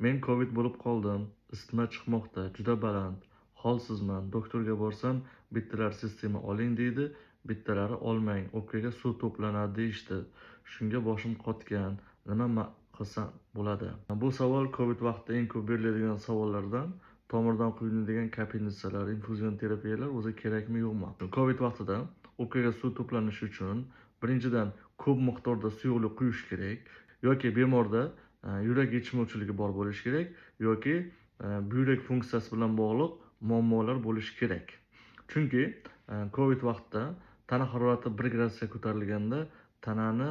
Men Covid bo'lib qoldim. Isitma chiqmoqda, juda baland. Holsizman. Doktorga borsam, bittalar sistema oling deydi, bittalari olmang. O'pkaga suv to'planadi deyishdi. Shunga boshim qotgan. Nima qilsam bo'ladi? Bu savol Covid vaqtida eng ko'p beriladigan savollardan. Tomirdan quyiladigan kapelnitsalar, infuzion terapiyalar o'zi kerakmi yo'qmi? Covid vaqtida o'pkaga suv to'planishi uchun birinchidan ko'p miqdorda suyuqlik quyish kerak yoki bemorda yurak yetishmovchiligi bor bo'lishi kerak yoki buyrak funksiyasi bilan bog'liq muammolar bo'lishi kerak. Chunki Covid vaqtida tana harorati 1 gradusga ko'tarilganda tanani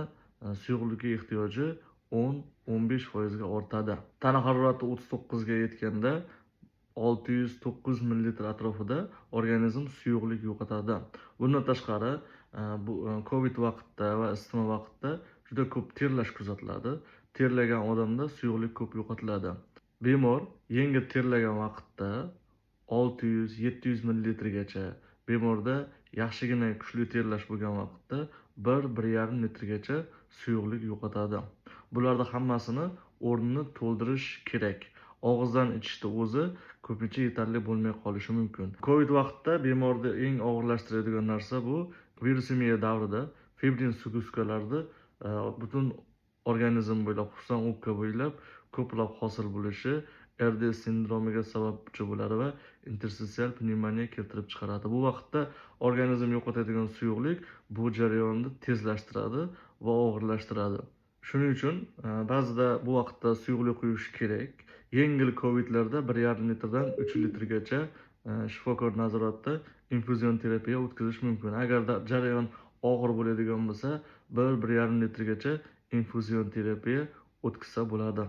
suyuqlikka ehtiyoji 10-15% ga ortadi. Tana harorati 39 ga yetganda 600-900 ml atrofida organizm suyuqlik yo'qotadi. Bundan tashqari, bu Covid vaqtida va isitma vaqtida juda ko'p terlash kuzatiladi. Terlagan odamda suyuqlik ko'p yo'qotiladi. Bemor yengil terlagan vaqtda 600-700 ml gacha, bemorda yaxshigina kuchli terlash bo'lgan vaqtda 1-1,5 litrgacha suyuqlik yo'qotadi. Bularning hammasini o'rnini to'ldirish kerak. Og'izdan ichishda o'zi ko'pincha yetarli bo'lmay qolishi mumkin. Covid vaqtida bemorda eng og'irlashtiradigan narsa bu virusemiya davrida fibrin sukuskalarida butun organizm bo'ylab, xususan o'pka bo'ylab ko'plab hosil bo'lishi RDS sindromiga sababchi bo'ladi va interstitsial pnevmoniya keltirib chiqaradi. Bu vaqtda organizm yo'qotadigan suyuqlik bu jarayonni tezlashtiradi va og'irlashtiradi. Shuning uchun ba'zida bu vaqtda suyuqlik quyish kerak. Yengil Covidlarda 1,5 litrdan 3 litrgacha shifokor nazoratida infuzion terapiya o'tkazish mumkin. Agarda jarayon og'ir bo'ladigan bo'lsa, 1-1,5 litrgacha infuzion terapiya o'tkazsa bo'ladi.